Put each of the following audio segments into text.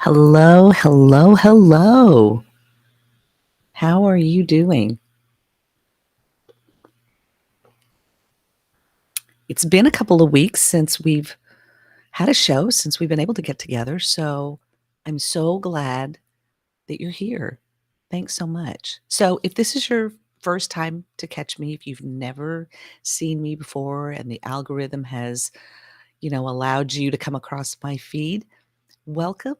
Hello, hello, hello. How are you doing? It's been a couple of weeks since we've had a show, since we've been able to get together. So I'm so glad that you're here. Thanks so much. So if this is your first time to catch me, if you've never seen me before and the algorithm has, allowed you to come across my feed, welcome.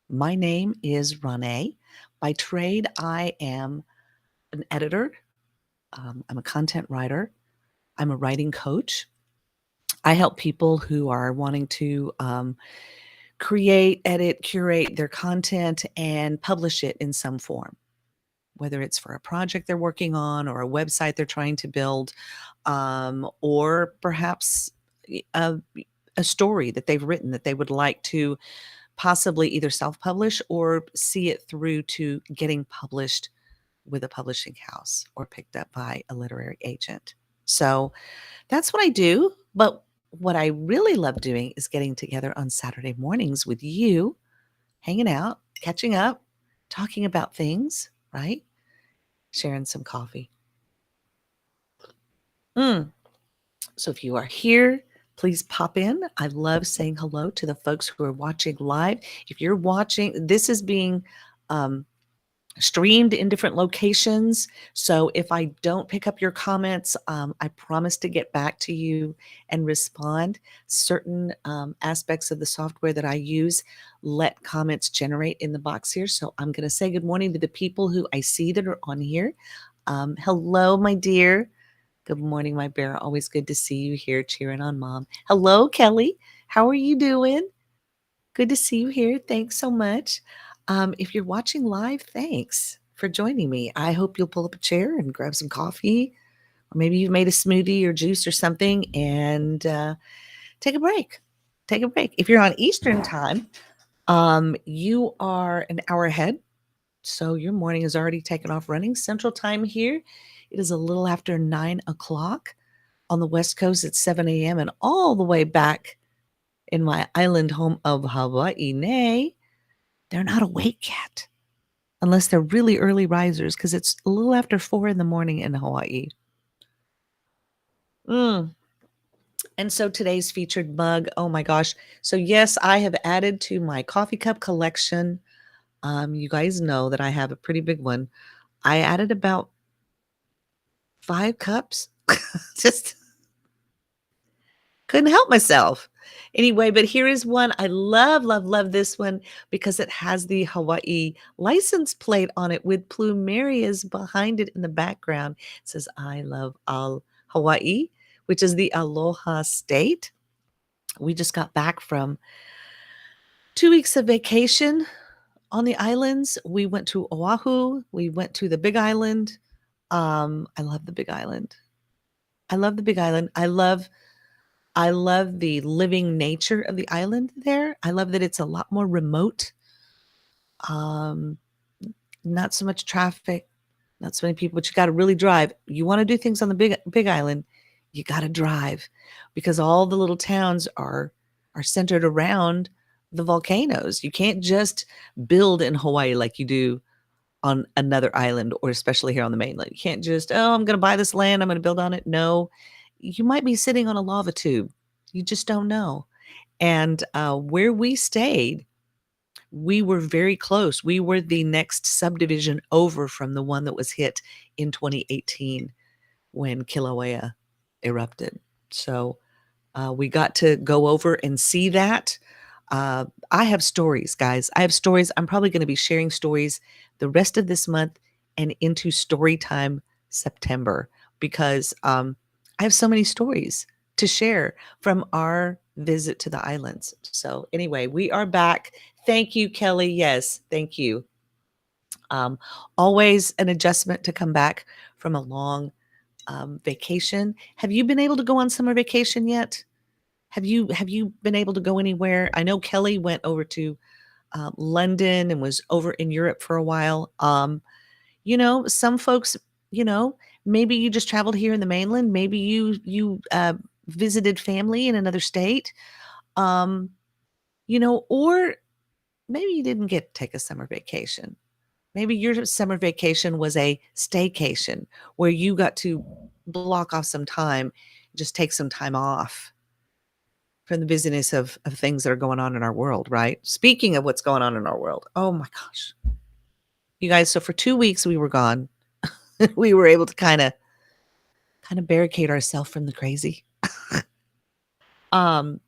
My name is Renee. By trade, I am an editor. I'm a content writer. I'm a writing coach. I help people who are wanting to create, edit, curate their content and publish it in some form, whether it's for a project they're working on or a website they're trying to build, or perhaps a, a story that they've written that they would like to possibly either self-publish or see it through to getting published with a publishing house or picked up by a literary agent. So that's what I do. But what I really love doing is getting together on Saturday mornings with you, hanging out, catching up, talking about things, right? Sharing some coffee. Mm. So if you are here, please pop in. I love saying hello to the folks who are watching live. If you're watching, this is being streamed in different locations. So if I don't pick up your comments, I promise to get back to you and respond. Certain aspects of the software that I use let comments generate in the box here. So I'm going to say good morning to the people who I see that are on here. Hello, my dear. Good morning, my bear. Always good to see you here cheering on mom. Hello, Kelly. How are you doing? Good to see you here. Thanks so much. If you're watching live, thanks for joining me. I hope you'll pull up a chair and grab some coffee, or maybe you've made a smoothie or juice or something and take a break. Take a break. If you're on Eastern time, you are an hour ahead. So your morning is already taken off running. Central time here, it is a little after 9 o'clock. On the West Coast, it's 7 a.m. And all the way back in my island home of Hawaii, nay, they're not awake yet, unless they're really early risers, because it's a little after 4 in the morning in Hawaii. Mm. And so today's featured mug, oh my gosh. So yes, I have added to my coffee cup collection. You guys know that I have a pretty big one. I added about 5 cups. Just couldn't help myself. Anyway, but here is one. I love, love, love this one because it has the Hawaii license plate on it with plumerias behind it in the background. It says, I love all Hawaii, which is the Aloha state. We just got back from 2 weeks of vacation on the islands. We went to Oahu. We went to the Big Island. I love the Big Island. I love the Big Island. I love the living nature of the island there. I love that it's a lot more remote. Um, Not so much traffic, not so many people, but you got to really drive. You want to do things on the big island, you got to drive because all the little towns are centered around the volcanoes. You can't just build in Hawaii like you do on another island or especially here on the mainland. You can't just, oh, I'm going to buy this land, I'm going to build on it. No, you might be sitting on a lava tube. You just don't know. And where we stayed, we were very close. We were the next subdivision over from the one that was hit in 2018 when Kilauea erupted. So we got to go over and see that. I have stories, guys. I have stories. I'm probably going to be sharing stories the rest of this month and into story time September because I have so many stories to share from our visit to the islands. So anyway, we are back. Thank you, Kelly. Yes, thank you. Um, Always an adjustment to come back from a long vacation. Have you been able to go on summer vacation yet? Have you been able to go anywhere? I know Kelly went over to London and was over in Europe for a while. Some folks, maybe you just traveled here in the mainland. Maybe you visited family in another state. Um, or maybe you didn't get to take a summer vacation. Maybe your summer vacation was a staycation where you got to block off some time, just take some time off from the busyness of things that are going on in our world, right? Speaking of what's going on in our world, oh my gosh. You guys, so for 2 weeks we were gone. We were able to kinda barricade ourselves from the crazy. Um,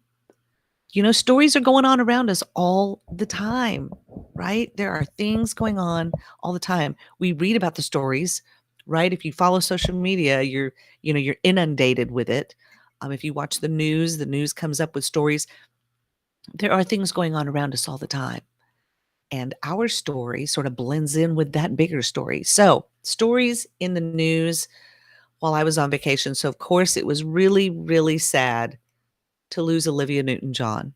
Stories are going on around us all the time, right? There are things going on all the time. We read about the stories, right? If you follow social media, you're inundated with it. If you watch the news comes up with stories. There are things going on around us all the time. And our story sort of blends in with that bigger story. So, stories in the news while I was on vacation. So, of course, it was really, really sad to lose Olivia Newton-John.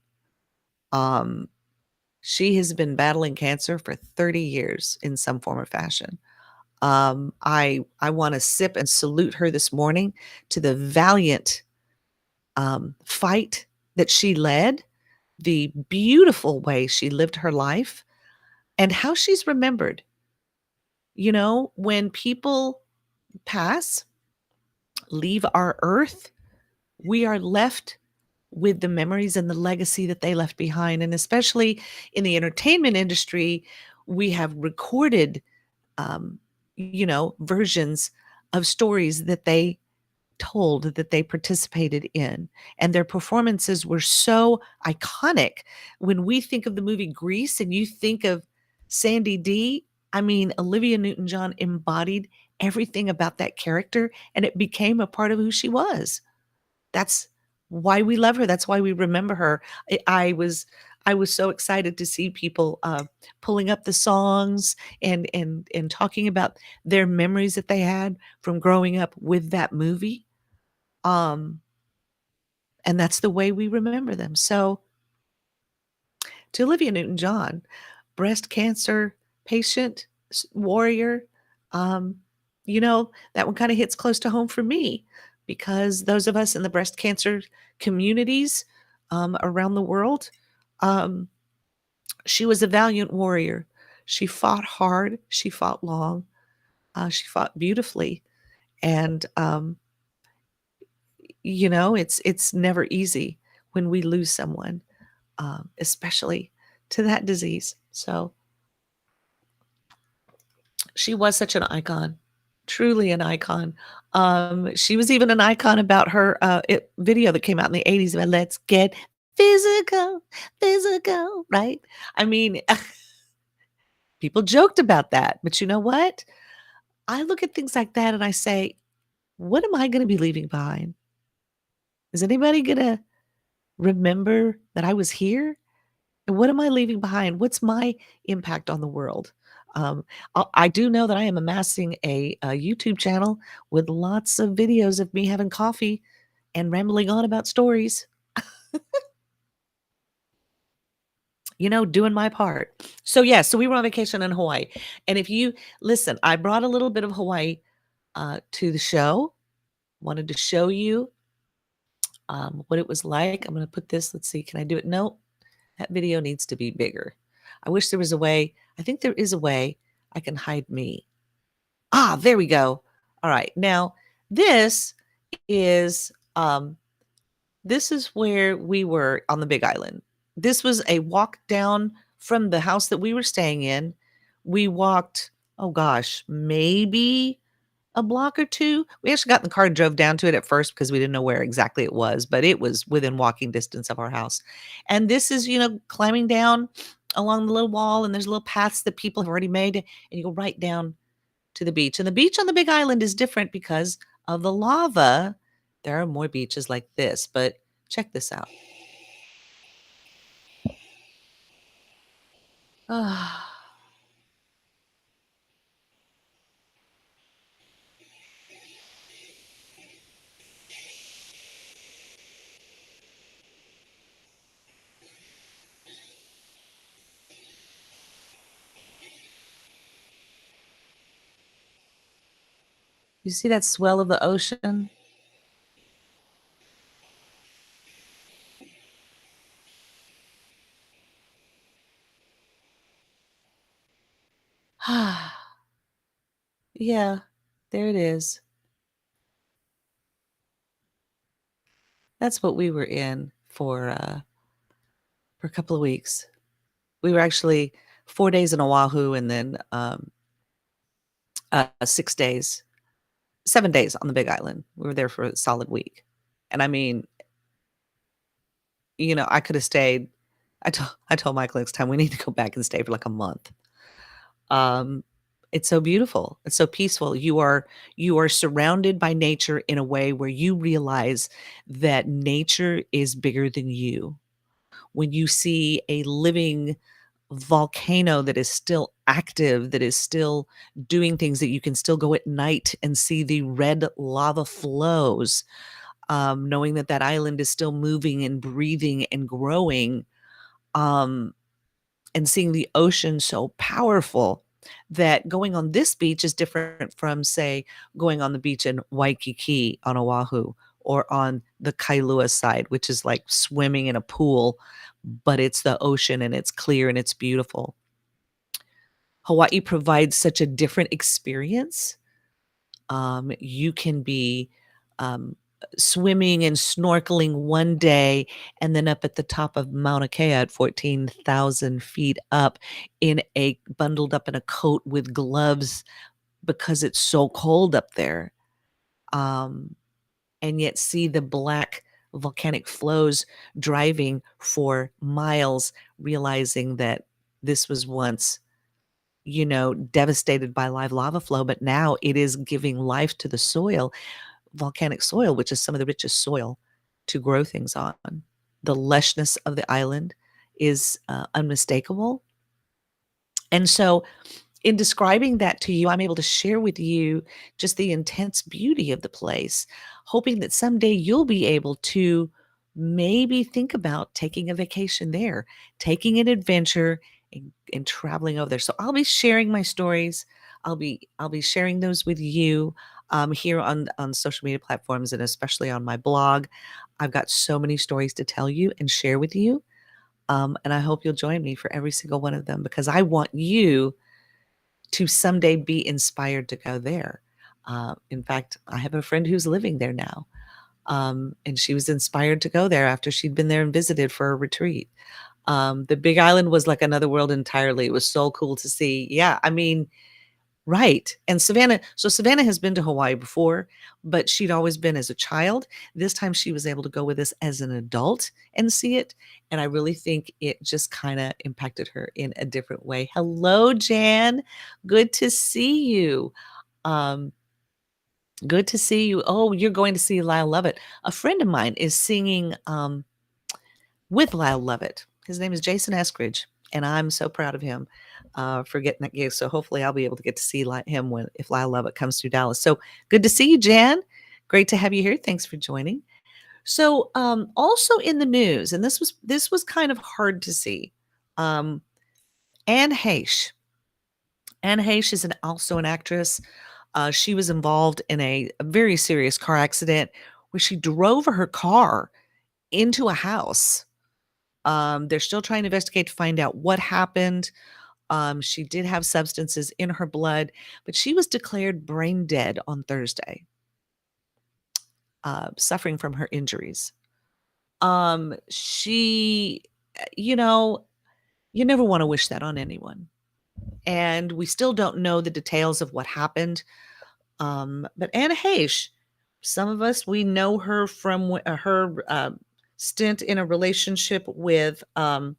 Um, she has been battling cancer for 30 years in some form or fashion. I want to sip and salute her this morning to the valiant fight that she led, the beautiful way she lived her life, and how she's remembered. When people pass, leave our earth, we are left with the memories and the legacy that they left behind. And especially in the entertainment industry, we have recorded, versions of stories that they told, that they participated in. And their performances were so iconic. When we think of the movie Grease and you think of Sandy D, I mean, Olivia Newton John embodied everything about that character and it became a part of who she was. That's why we love her. That's why we remember her. I was so excited to see people pulling up the songs and talking about their memories that they had from growing up with that movie. Um, and that's the way we remember them. So, to Olivia Newton-John, breast cancer patient, warrior, that one kind of hits close to home for me because those of us in the breast cancer communities around the world, um, she was a valiant warrior. She fought hard. She fought long. She fought beautifully. And it's never easy when we lose someone, especially to that disease. So she was such an icon, truly an icon. She was even an icon about her video that came out in the 80s about let's get physical, physical, right? I mean, people joked about that, but you know what? I look at things like that and I say, what am I going to be leaving behind? Is anybody going to remember that I was here? And what am I leaving behind? What's my impact on the world? I do know that I am amassing a YouTube channel with lots of videos of me having coffee and rambling on about stories, doing my part. So, yeah, so we were on vacation in Hawaii. And if you listen, I brought a little bit of Hawaii to the show, wanted to show you what it was like. I'm going to put this, let's see, can I do it? No, that video needs to be bigger. I wish there was a way. I think there is a way I can hide me. Ah, there we go. All right. Now, this is um this is where we were on the Big Island. This was a walk down from the house that we were staying in. We walked, oh gosh, maybe a block or two. We actually got in the car and drove down to it at first because we didn't know where exactly it was, but it was within walking distance of our house. And this is, climbing down along the little wall, and there's little paths that people have already made, and you go right down to the beach. And the beach on the Big Island is different because of the lava. There are more beaches like this, but check this out. Ah, you see that swell of the ocean? Yeah, there it is. That's what we were in for a couple of weeks. We were actually 4 days in Oahu and then, 6 days 7 days on the Big Island. We were there for a solid week. And I mean, I coulda stayed. I told Michael next time we need to go back and stay for, like, a month. Um, it's so beautiful. It's so peaceful. You are surrounded by nature in a way where you realize that nature is bigger than you. When you see a living volcano that is still active, that is still doing things, that you can still go at night and see the red lava flows, knowing that that island is still moving and breathing and growing, um, and seeing the ocean so powerful that going on this beach is different from, say, going on the beach in Waikiki on Oahu or on the Kailua side, which is like swimming in a pool, but it's the ocean and it's clear and it's beautiful. Hawaii provides such a different experience. You can be um, swimming and snorkeling one day and then up at the top of Mauna Kea at 14,000 feet up bundled up in a coat with gloves because it's so cold up there. Um, and yet see the black volcanic flows driving for miles, realizing that this was once devastated by live lava flow, but now it is giving life to the soil, volcanic soil, which is some of the richest soil to grow things on. The lushness of the island is unmistakable. And so, in describing that to you, I'm able to share with you just the intense beauty of the place, hoping that someday you'll be able to maybe think about taking a vacation there, taking an adventure and traveling over there. So I'll be sharing my stories. I'll be sharing those with you here on social media platforms and especially on my blog. I've got so many stories to tell you and share with you. And I hope you'll join me for every single one of them because I want you to someday be inspired to go there. In fact, I have a friend who's living there now, and she was inspired to go there after she'd been there and visited for a retreat. The Big Island was like another world entirely. It was so cool to see. Yeah, I mean, right. And Savannah has been to Hawaii before, but she'd always been as a child. This time she was able to go with us as an adult and see it. And I really think it just kind of impacted her in a different way. Hello, Jan. Good to see you. Um, Good to see you. Oh, you're going to see Lyle Lovett. A friend of mine is singing with Lyle Lovett. His name is Jason Eskridge, and I'm so proud of him for getting that gig. So hopefully I'll be able to get to see him if Lyle Lovett comes to Dallas. So good to see you, Jan. Great to have you here. Thanks for joining. So also in the news, and this was kind of hard to see. Um, Anne Heche. Anne Heche is also an actress. She was involved in a very serious car accident where she drove her car into a house. They're still trying to investigate to find out what happened. She did have substances in her blood, but she was declared brain dead on Thursday, suffering from her injuries. She, you know, you never want to wish that on anyone. And we still don't know the details of what happened. But Anna Heche, some of us, we know her from her stint in a relationship with Ellen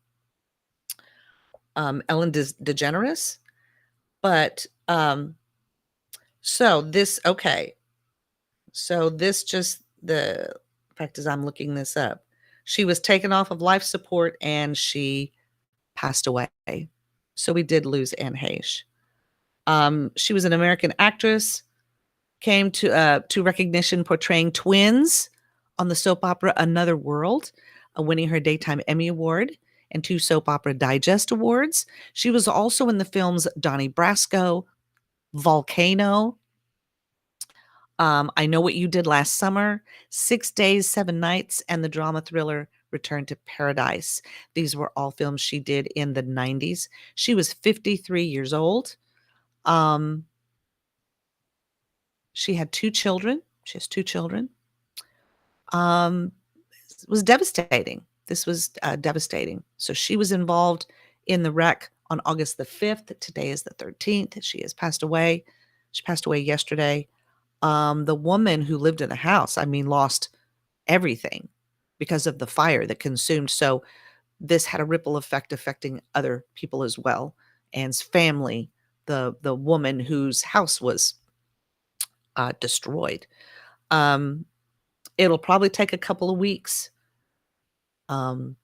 DeGeneres. But so this, okay. So this just the fact is, I'm looking this up. She was taken off of life support and she passed away. So we did lose Anne Heche. She was an American actress, came to recognition portraying twins on the soap opera Another World, winning her Daytime Emmy Award and 2 Soap Opera Digest Awards. She was also in the films Donnie Brasco, Volcano, I Know What You Did Last Summer, 6 Days, 7 Nights, and the drama thriller Return to Paradise. These were all films she did in the 90s. She was 53 years old. Um, she had 2 children. She has 2 children. Um, it was devastating. This was, devastating. So she was involved in the wreck on August the 5th. Today is the 13th. She has passed away. She passed away yesterday. The woman who lived in the house, I mean, lost everything because of the fire that consumed. So this had a ripple effect affecting other people as well, Anne's family, the woman whose house was, destroyed. Um, it'll probably take a couple of weeks. Um,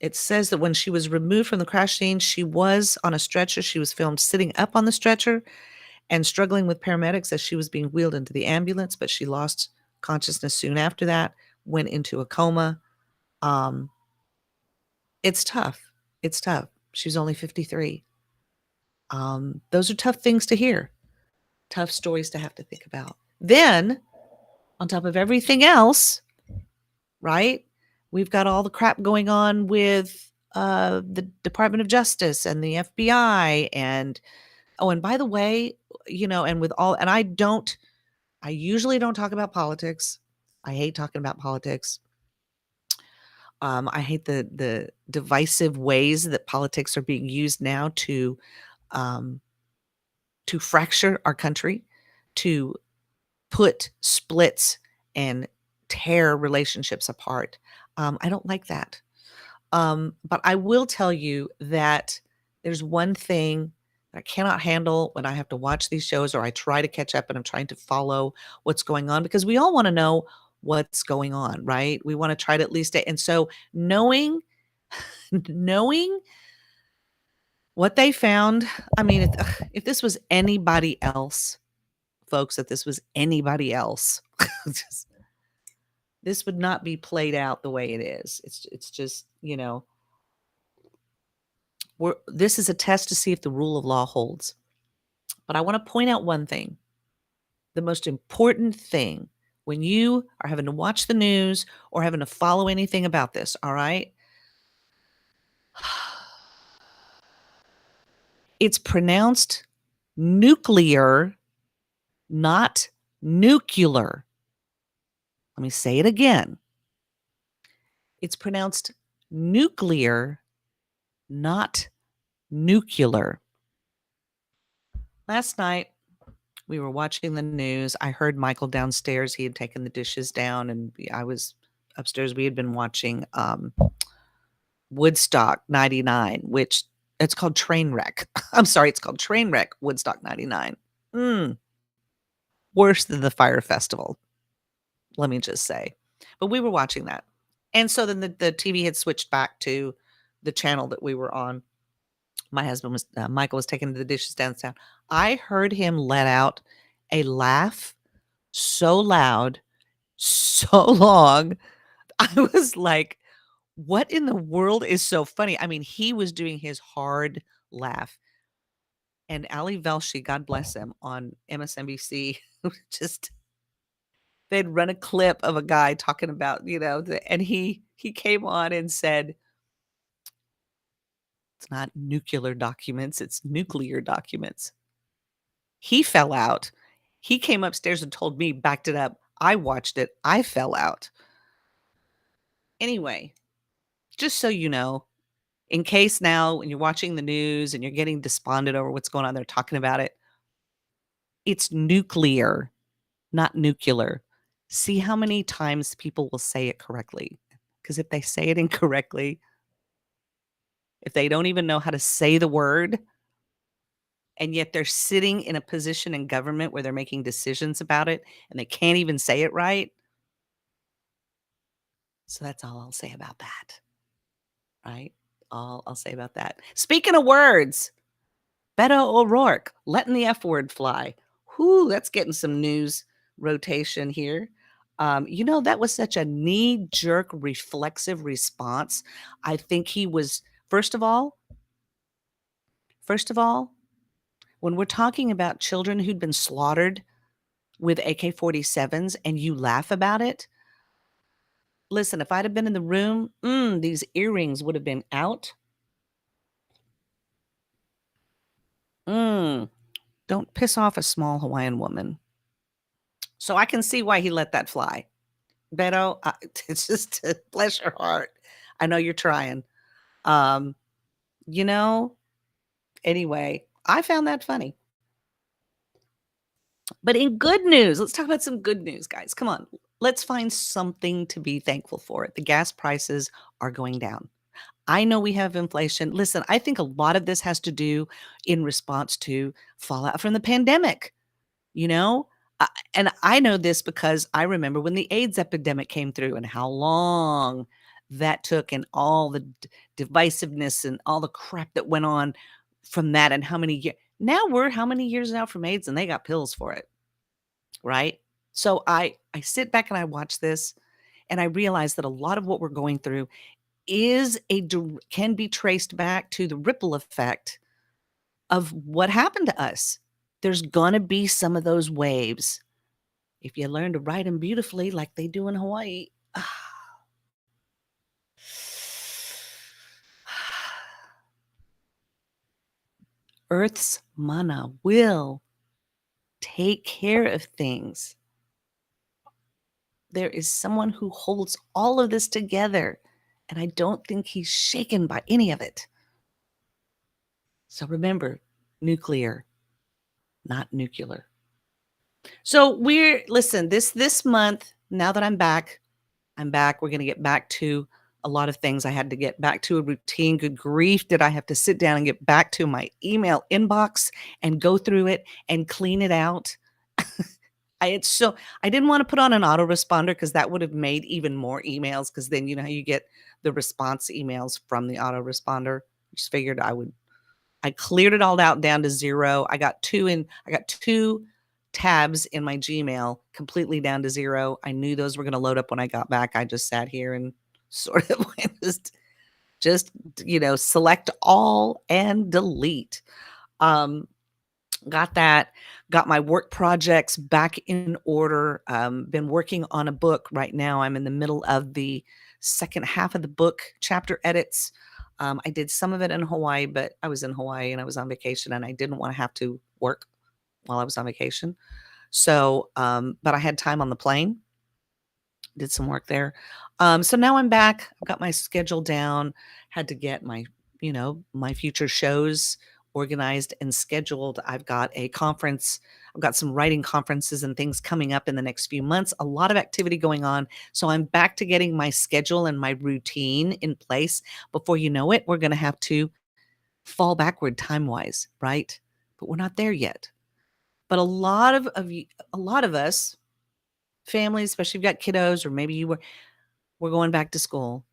it says that when she was removed from the crash scene, she was on a stretcher. She was filmed sitting up on the stretcher and struggling with paramedics as she was being wheeled into the ambulance, but she lost consciousness soon after that, went into a coma. Um, it's tough. It's tough. She's only 53. Those are tough things to hear, tough stories to have to think about. Then, on top of everything else, right? We've got all the crap going on with the Department of Justice and the FBI. And oh, and by the way, and with all, and I usually don't talk about politics. I hate talking about politics. I hate the divisive ways that politics are being used now um, to fracture our country, to put splits and tear relationships apart. I don't like that. But I will tell you that there's one thing that I cannot handle when I have to watch these shows or I try to catch up and I'm trying to follow what's going on because we all want to know what's going on, right? We want to try to at least, and so knowing, knowing what they found, I mean, if this was anybody else, folks, if this was anybody else, just, this would not be played out the way it is. It's just, this is a test to see if the rule of law holds. But I want to point out one thing. The most important thing when you are having to watch the news or having to follow anything about this, all right? It's pronounced nuclear, not nuclear. Let me say it again. It's pronounced nuclear, not nuclear. Last night, we were watching the news. I heard Michael downstairs. He had taken the dishes down, and I was upstairs. We had been watching Woodstock 99, which it's called Trainwreck. I'm sorry, it's called Trainwreck Woodstock 99. Worse than the Fire Festival, let me just say. But we were watching that. And so then the TV had switched back to the channel that we were on. My husband was, Michael was taking the dishes downstairs. I heard him let out a laugh so loud, so long. I was like, what in the world is so funny? I mean, he was doing his hard laugh. And Ali Velshi, God bless him, on MSNBC, just they'd run a clip of a guy talking about, and he came on and said, it's not nuclear documents, it's nuclear documents. He fell out. He came upstairs and told me, backed it up. I watched it. I fell out. Anyway, just so you know, in case now when you're watching the news and you're getting despondent over what's going on, they're talking about it. It's nuclear, not nuclear. See how many times people will say it correctly. Because if they say it incorrectly, if they don't even know how to say the word, and yet they're sitting in a position in government where they're making decisions about it and they can't even say it right. So that's all I'll say about that. Right? All I'll say about that. Speaking of words, Beto O'Rourke letting the F word fly. Whoo, that's getting some news rotation here. That was such a knee-jerk reflexive response. I think he was, first of all, when we're talking about children who'd been slaughtered with AK-47s and you laugh about it, listen, if I'd have been in the room, these earrings would have been out. Don't piss off a small Hawaiian woman. So I can see why he let that fly. Beto, it's just to bless your heart. I know you're trying. Um, you know, anyway, I found that funny. But in good news, let's talk about some good news, guys. Come on. Let's find something to be thankful for. The gas prices are going down. I know we have inflation. Listen, I think a lot of this has to do in response to fallout from the pandemic, you know? Uh, and I know this because I remember when the AIDS epidemic came through and how long that took and all the divisiveness and all the crap that went on from that and how many years. Now we're how many years out from AIDS and they got pills for it, right? So I sit back and I watch this and I realize that a lot of what we're going through can be traced back to the ripple effect of what happened to us. There's gonna be some of those waves. If you learn to ride them beautifully like they do in Hawaii, Earth's mana will take care of things. There is someone who holds all of this together, and I don't think he's shaken by any of it. So remember, nuclear, not nuclear. So listen, this month, now that I'm back, We're going to get back to a lot of things. I had to get back to a routine. Good grief, did I have to sit down and get back to my email inbox and go through it and clean it out? I didn't want to put on an autoresponder because that would have made even more emails because then you know how you get the response emails from the autoresponder. Just figured I cleared it all out down to 0. I got 2 tabs in my Gmail completely down to 0. I knew those were gonna load up when I got back. I just sat here and sort of just, select all and delete. Um, got that, got my work projects back in order. Been working on a book right now. I'm in the middle of the second half of the book, chapter edits. I did some of it in Hawaii, but I was in Hawaii and I was on vacation and I didn't want to have to work while I was on vacation. So, but I had time on the plane, did some work there. So now I'm back. I've got my schedule down, had to get my future shows organized and scheduled. I've got a conference. I've got some writing conferences and things coming up in the next few months, a lot of activity going on. So I'm back to getting my schedule and my routine in place. Before you know it, we're going to have to fall backward time-wise, right? But we're not there yet. But a lot of us, families, especially if you've got kiddos, or maybe we're going back to school,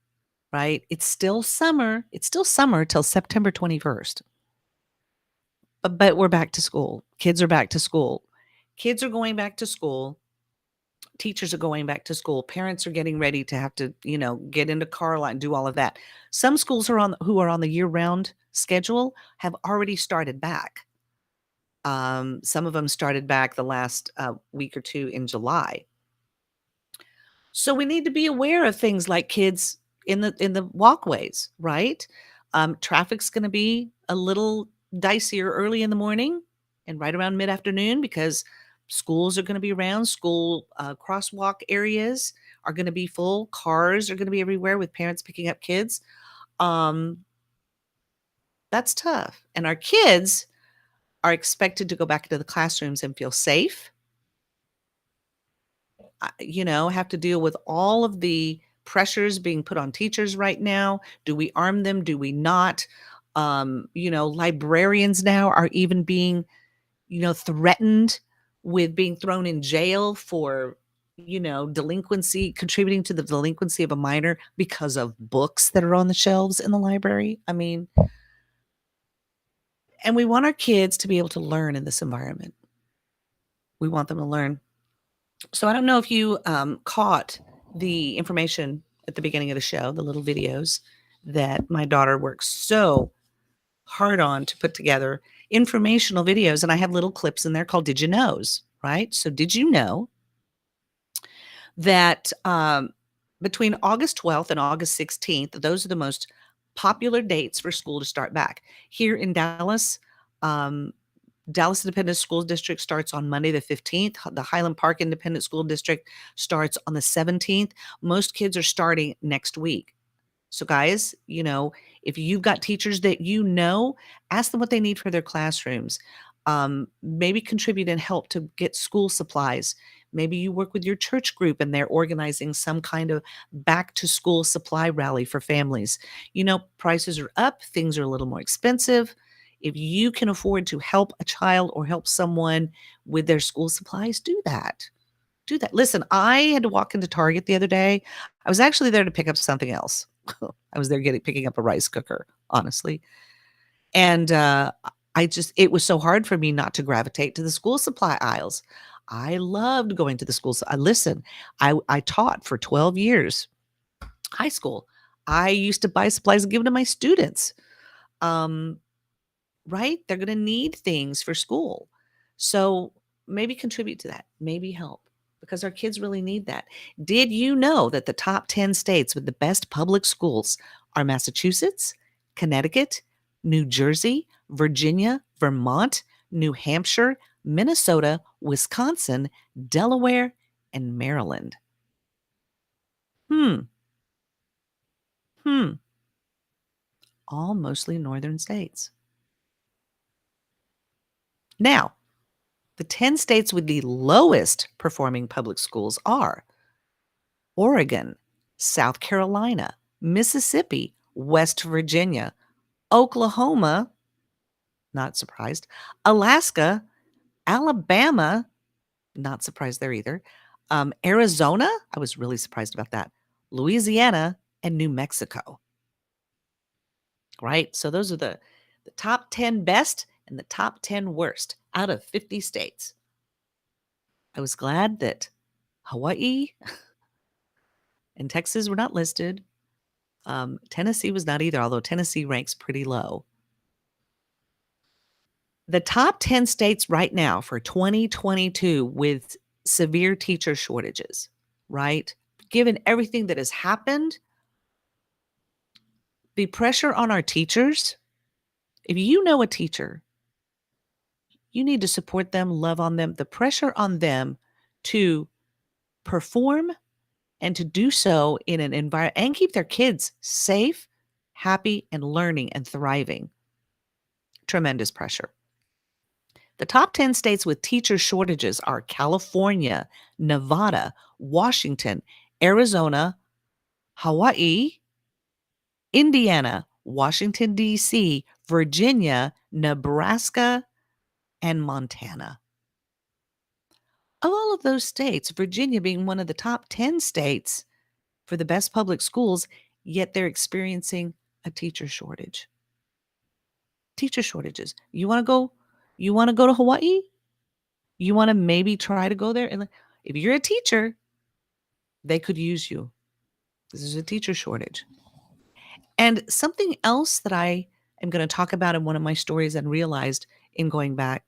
right? It's still summer. It's still summer till September 21st. But we're back to school. Kids are back to school. Kids are going back to school. Teachers are going back to school. Parents are getting ready to have to, get into car line, do all of that. Some schools who are on the year-round schedule have already started back. Some of them started back the last week or two in July. So we need to be aware of things like kids in the walkways, right? Traffic's going to be a little dicier early in the morning and right around mid-afternoon because schools are going to be around. School crosswalk areas are going to be full. Cars are going to be everywhere with parents picking up kids. That's tough. And our kids are expected to go back into the classrooms and feel safe. Have to deal with all of the pressures being put on teachers right now. Do we arm them? Do we not? Librarians now are even being, threatened with being thrown in jail for, delinquency, contributing to the delinquency of a minor because of books that are on the shelves in the library. I mean, and we want our kids to be able to learn in this environment. We want them to learn. So I don't know if you caught the information at the beginning of the show, the little videos that my daughter works so hard on to put together, informational videos. And I have little clips in there called Did You Knows, right? So did you know that between August 12th and August 16th, those are the most popular dates for school to start back. Here in Dallas, Dallas Independent School District starts on Monday the 15th. The Highland Park Independent School District starts on the 17th. Most kids are starting next week. So, guys, if you've got teachers that ask them what they need for their classrooms. Maybe contribute and help to get school supplies. Maybe you work with your church group and they're organizing some kind of back to school supply rally for families. Prices are up, things are a little more expensive. If you can afford to help a child or help someone with their school supplies, do that. Do that. Listen, I had to walk into Target the other day. I was actually there to pick up something else. I was there picking up a rice cooker, honestly. And it was so hard for me not to gravitate to the school supply aisles. I loved going to the schools. Listen, I taught for 12 years, high school. I used to buy supplies and give them to my students. Um, right? They're going to need things for school. So maybe contribute to that, maybe help because our kids really need that. Did you know that the top 10 states with the best public schools are Massachusetts, Connecticut, New Jersey, Virginia, Vermont, New Hampshire, Minnesota, Wisconsin, Delaware, and Maryland? Hmm. Hmm. All mostly northern states. Now, the 10 states with the lowest performing public schools are Oregon, South Carolina, Mississippi, West Virginia, Oklahoma, not surprised, Alaska, Alabama, not surprised there either, Arizona, I was really surprised about that, Louisiana, and New Mexico, right? So those are the top 10 best and the top 10 worst out of 50 states. I was glad that Hawaii and Texas were not listed. Tennessee was not either, although Tennessee ranks pretty low. The top 10 states right now for 2022 with severe teacher shortages, right? Given everything that has happened, the pressure on our teachers, if you know a teacher, you need to support them, love on them. The pressure on them to perform and to do so in an environment and keep their kids safe, happy, and learning and thriving. Tremendous pressure. The top 10 states with teacher shortages are California, Nevada, Washington, Arizona, Hawaii, Indiana, Washington, D.C., Virginia, Nebraska, and Montana. Of all of those states, Virginia being one of the top 10 states for the best public schools, yet they're experiencing a teacher shortage. Teacher shortages. You want to go to Hawaii? You want to maybe try to go there? And if you're a teacher, they could use you. This is a teacher shortage. And something else that I am going to talk about in one of my stories and realized in going back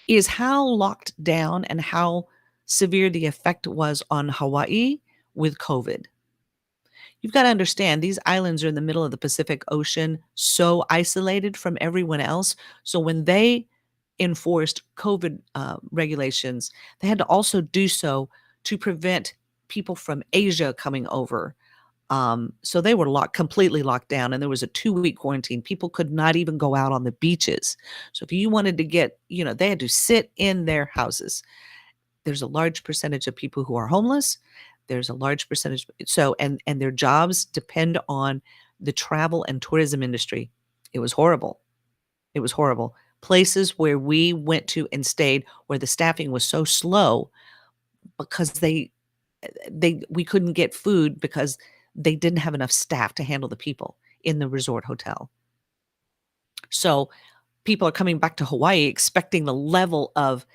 is how locked down and how severe the effect was on Hawaii with COVID. You've got to understand these islands are in the middle of the Pacific Ocean, so isolated from everyone else. So when they enforced COVID regulations, they had to also do so to prevent people from Asia coming over. So they were completely locked down, and there was a 2-week quarantine. People could not even go out on the beaches. So if you wanted to they had to sit in their houses. There's a large percentage of people who are homeless. There's a large percentage. So, and their jobs depend on the travel and tourism industry. It was horrible. It was horrible. Places where we went to and stayed where the staffing was so slow because we couldn't get food because they didn't have enough staff to handle the people in the resort hotel. So people are coming back to Hawaii expecting the level of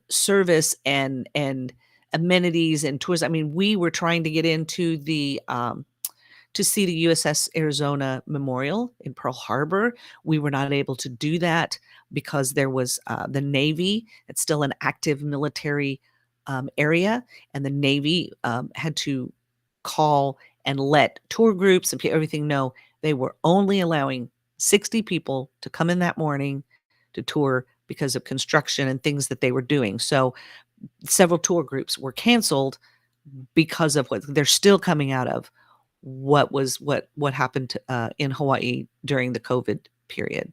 service and amenities and tours. I mean, we were trying to get into the to see the USS Arizona Memorial in Pearl Harbor. We were not able to do that because there was the Navy. It's still an active military area, and the Navy had to call and let tour groups and everything know they were only allowing 60 people to come in that morning to tour because of construction and things that they were doing. So several tour groups were canceled because of what they're still coming out of what happened to, in Hawaii during the COVID period.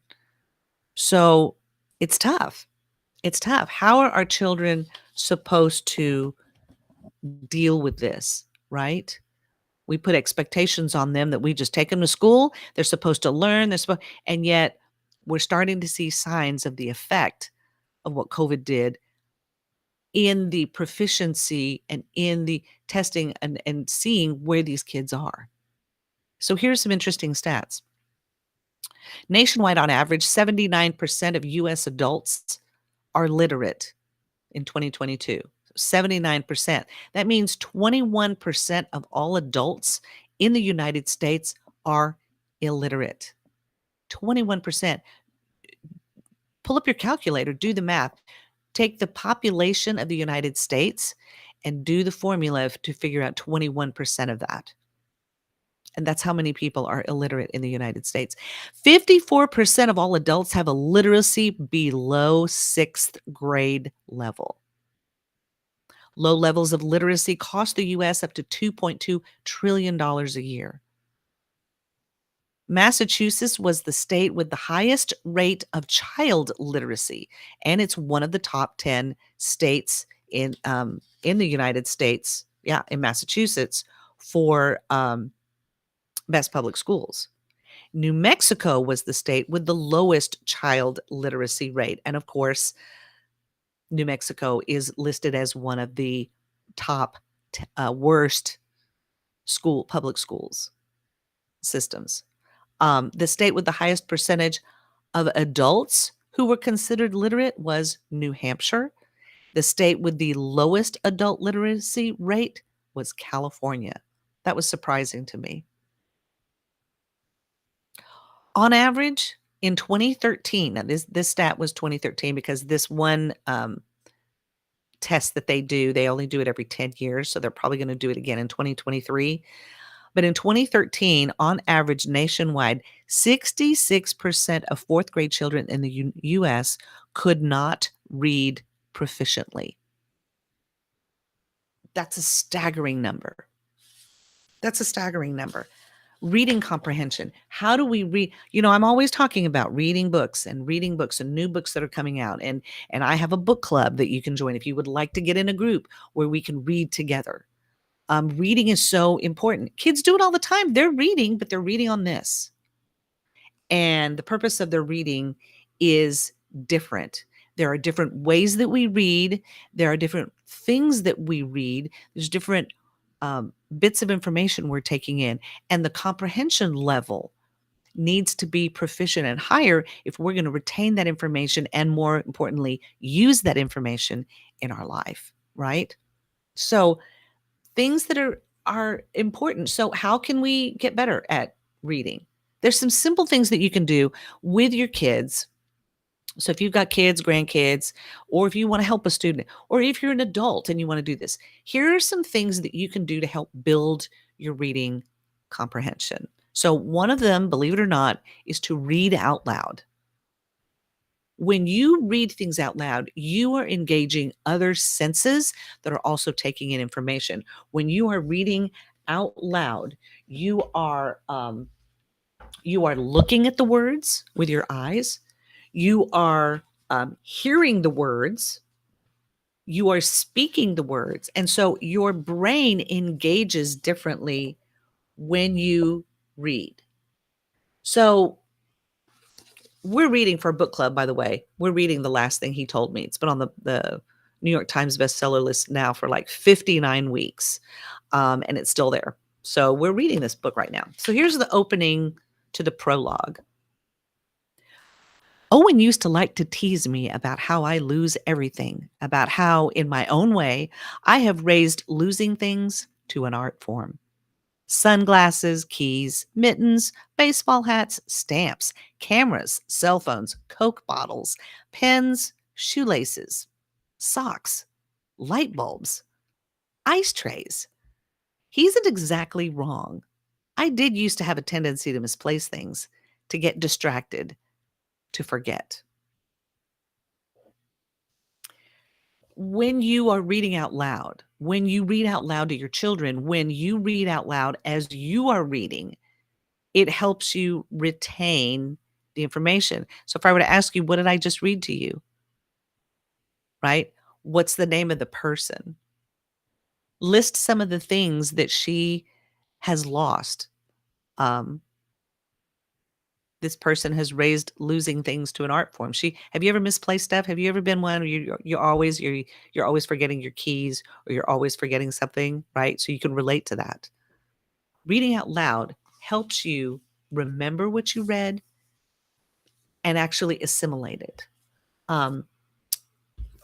So it's tough. It's tough. How are our children supposed to deal with this, right? We put expectations on them that we just take them to school. They're supposed to learn. And yet we're starting to see signs of the effect of what COVID did in the proficiency and in the testing and seeing where these kids are. So here's some interesting stats. Nationwide, on average, 79% of US adults are literate in 2022. 79%. That means 21% of all adults in the United States are illiterate. 21%. Pull up your calculator, do the math. Take the population of the United States and do the formula to figure out 21% of that. And that's how many people are illiterate in the United States. 54% of all adults have a literacy below sixth grade level. Low levels of literacy cost the US up to $2.2 trillion a year. Massachusetts was the state with the highest rate of child literacy, and it's one of the top 10 states in the United States, yeah, in Massachusetts, for best public schools. New Mexico was the state with the lowest child literacy rate, and of course, New Mexico is listed as one of the top worst public schools systems. The state with the highest percentage of adults who were considered literate was New Hampshire. The state with the lowest adult literacy rate was California. That was surprising to me. On average, in 2013, now this stat was 2013 because this one test that they do, they only do it every 10 years, so they're probably going to do it again in 2023. But in 2013, on average nationwide, 66% of fourth grade children in the US could not read proficiently. That's a staggering number. That's a staggering number. Reading comprehension. How do we read? I'm always talking about reading books and new books that are coming out. And I have a book club that you can join if you would like to get in a group where we can read together. Reading is so important. Kids do it all the time. They're reading, but they're reading on this. And the purpose of their reading is different. There are different ways that we read. There are different things that we read. There's different bits of information we're taking in. And the comprehension level needs to be proficient and higher if we're going to retain that information and, more importantly, use that information in our life, right? So things that are important. So how can we get better at reading? There's some simple things that you can do with your kids. So if you've got kids, grandkids, or if you want to help a student, or if you're an adult and you want to do this, here are some things that you can do to help build your reading comprehension. So one of them, believe it or not, is to read out loud. When you read things out loud, you are engaging other senses that are also taking in information. When you are reading out loud, you are looking at the words with your eyes. You are hearing the words. You are speaking the words. And so your brain engages differently when you read. So we're reading for a book club, by the way. We're reading The Last Thing He Told Me. It's been on the New York Times bestseller list now for like 59 weeks, and it's still there. So we're reading this book right now. So here's the opening to the prologue. Owen used to like to tease me about how I lose everything, about how, in my own way, I have raised losing things to an art form. Sunglasses, keys, mittens, baseball hats, stamps, cameras, cell phones, Coke bottles, pens, shoelaces, socks, light bulbs, ice trays. He isn't exactly wrong. I did used to have a tendency to misplace things, to get distracted, to forget. when you are reading out loud, when you read out loud to your children, when you read out loud as you are reading, it helps you retain the information. So if I were to ask you, what did I just read to you? Right? What's the name of the person? List some of the things that she has lost. Um, this person has raised losing things to an art form. Have you ever misplaced stuff? Have you ever been one where you're always forgetting your keys or you're always forgetting something, right? So you can relate to that. Reading out loud helps you remember what you read and actually assimilate it. Um,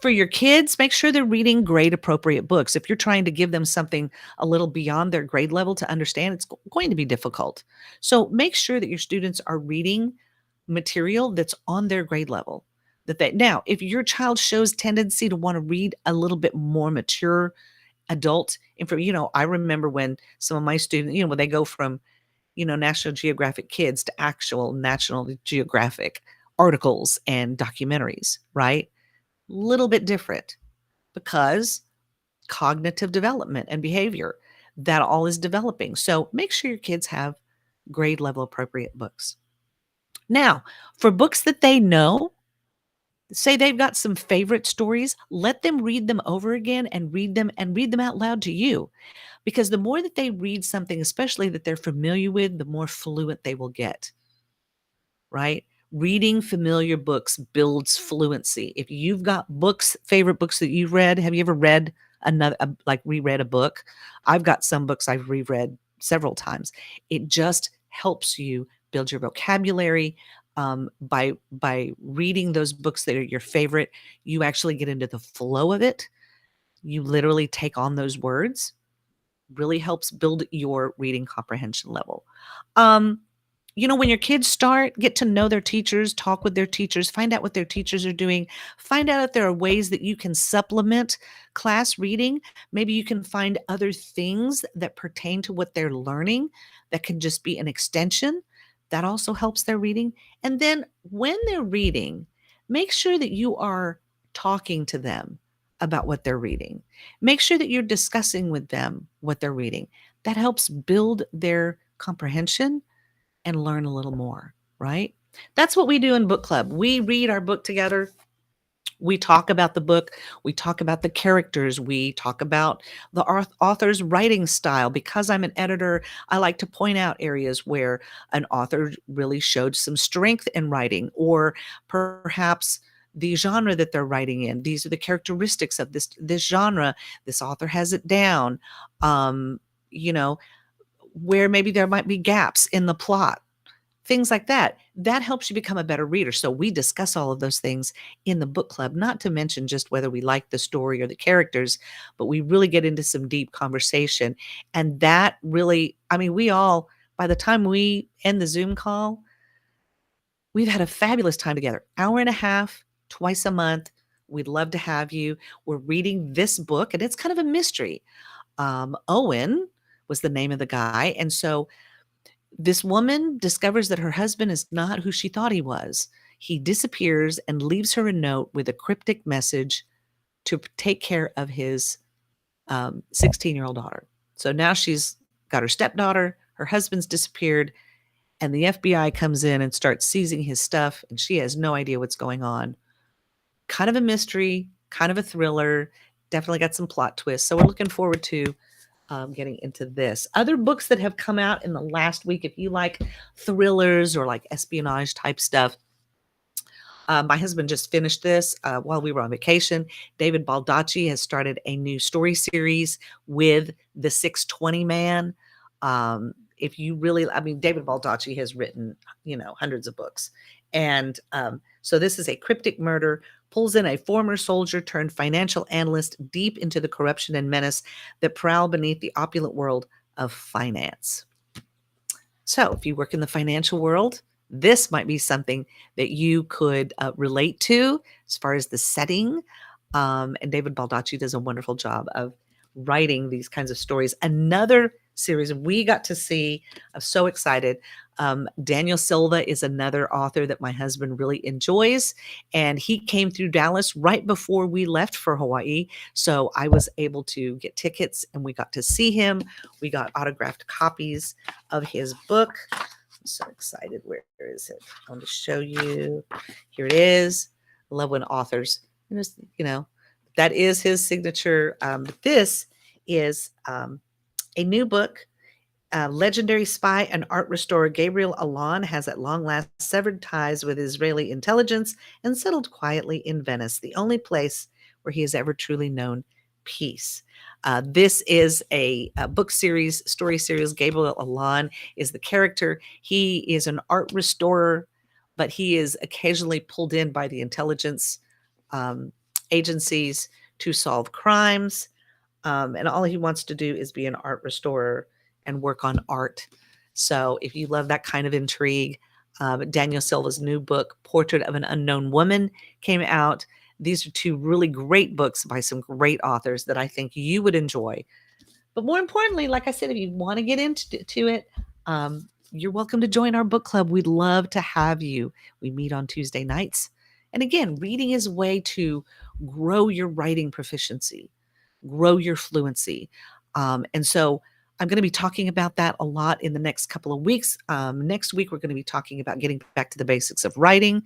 for your kids, make sure they're reading grade appropriate books. If you're trying to give them something a little beyond their grade level to understand, it's going to be difficult. So make sure that your students are reading material that's on their grade level. Now, if your child shows tendency to want to read a little bit more mature adult information, I remember when some of my students, when they go from, National Geographic Kids to actual National Geographic articles and documentaries, right? Little bit different because cognitive development and behavior, that all is developing. So make sure your kids have grade level appropriate books. Now, for books that they know, say they've got some favorite stories, let them read them over again and read them out loud to you. Because the more that they read something, especially that they're familiar with, the more fluent they will get. Right? Reading familiar books builds fluency. If you've got favorite books that you've read, have you ever read like reread a book? I've got some books I've reread several times. It just helps you build your vocabulary. By reading those books that are your favorite, you actually get into the flow of it. You literally take on those words. Really helps build your reading comprehension level. Um, when your kids get to know their teachers, talk with their teachers, find out what their teachers are doing, find out if there are ways that you can supplement class reading. Maybe you can find other things that pertain to what they're learning that can just be an extension. That also helps their reading. And then when they're reading, make sure that you are talking to them about what they're reading. Make sure that you're discussing with them what they're reading. That helps build their comprehension and learn a little more, right? That's what we do in book club. We read our book together. We talk about the book. We talk about the characters. We talk about the author's writing style. Because I'm an editor, I like to point out areas where an author really showed some strength in writing, or perhaps the genre that they're writing in. These are the characteristics of this genre. This author has it down. Um, you know, where maybe there might be gaps in the plot, things like that. That helps you become a better reader. So we discuss all of those things in the book club, not to mention just whether we like the story or the characters, but we really get into some deep conversation. And that really, by the time we end the Zoom call, we've had a fabulous time together. Hour and a half, twice a month. We'd love to have you. We're reading this book, and it's kind of a mystery. Owen was the name of the guy. And so this woman discovers that her husband is not who she thought he was. He disappears and leaves her a note with a cryptic message to take care of his 16-year-old daughter. So now she's got her stepdaughter, her husband's disappeared, and the FBI comes in and starts seizing his stuff, and she has no idea what's going on. Kind of a mystery, kind of a thriller, definitely got some plot twists. So we're looking forward to getting into this. Other books that have come out in the last week, if you like thrillers or like espionage type stuff, my husband just finished this while we were on vacation. David Baldacci has started a new story series with the 620 Man. If you really, David Baldacci has written, hundreds of books. And so this is a cryptic murder, pulls in a former soldier turned financial analyst deep into the corruption and menace that prowl beneath the opulent world of finance. So if you work in the financial world, this might be something that you could relate to as far as the setting. And David Baldacci does a wonderful job of writing these kinds of stories. Another series we got to see, I'm so excited, Daniel Silva is another author that my husband really enjoys, and he came through Dallas right before we left for Hawaii. So I was able to get tickets and we got to see him. We got autographed copies of his book. I'm so excited. Where is it? I want to show you. Here it is. I love when authors, that is his signature. This is a new book. Legendary spy and art restorer Gabriel Allon has at long last severed ties with Israeli intelligence and settled quietly in Venice, the only place where he has ever truly known peace. This is a book series, story series. Gabriel Allon is the character. He is an art restorer, but he is occasionally pulled in by the intelligence um, agencies to solve crimes. And all he wants to do is be an art restorer and work on art. So if you love that kind of intrigue, Daniel Silva's new book, Portrait of an Unknown Woman, came out. These are two really great books by some great authors that I think you would enjoy. But more importantly, like I said, if you want to get into it, you're welcome to join our book club. We'd love to have you. We meet on Tuesday nights. And again, reading is a way to grow your writing proficiency, grow your fluency. And so I'm going to be talking about that a lot in the next couple of weeks. Next week, we're going to be talking about getting back to the basics of writing.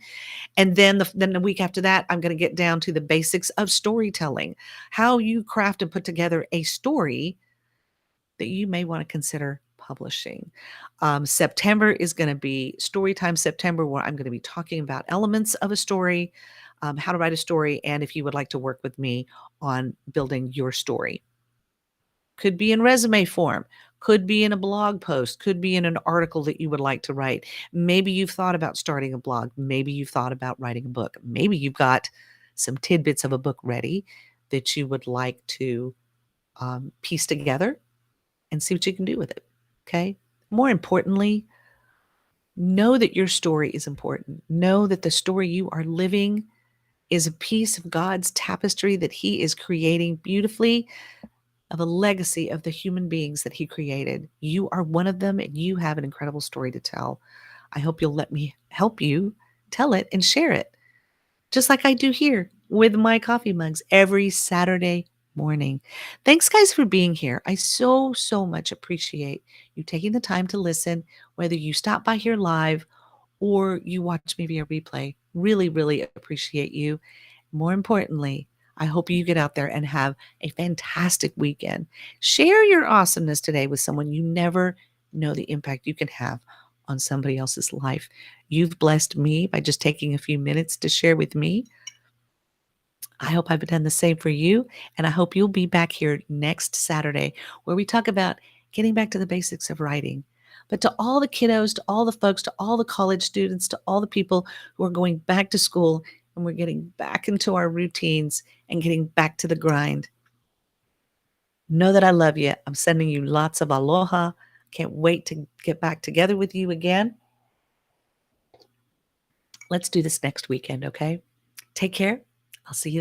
And then the week after that, I'm going to get down to the basics of storytelling, how you craft and put together a story that you may want to consider publishing. September is going to be Storytime September, where I'm going to be talking about elements of a story, how to write a story, and if you would like to work with me on building your story. Could be in resume form, could be in a blog post, could be in an article that you would like to write. Maybe you've thought about starting a blog. Maybe you've thought about writing a book. Maybe you've got some tidbits of a book ready that you would like to piece together and see what you can do with it. Okay. More importantly, know that your story is important. Know that the story you are living is a piece of God's tapestry that He is creating beautifully, of a legacy of the human beings that He created. You are one of them, and you have an incredible story to tell. I hope you'll let me help you tell it and share it, just like I do here with my coffee mugs every Saturday morning. Thanks, guys, for being here. I so, so much appreciate you taking the time to listen, whether you stop by here live or you watch me via replay. Really, really appreciate you. More importantly, I hope you get out there and have a fantastic weekend. Share your awesomeness today with someone. You never know the impact you can have on somebody else's life. You've blessed me by just taking a few minutes to share with me. I hope I've done the same for you, and I hope you'll be back here next Saturday where we talk about getting back to the basics of writing. But to all the kiddos, to all the folks, to all the college students, to all the people who are going back to school and we're getting back into our routines and getting back to the grind, know that I love you. I'm sending you lots of aloha. Can't wait to get back together with you again. Let's do this next weekend, okay? Take care. I'll see you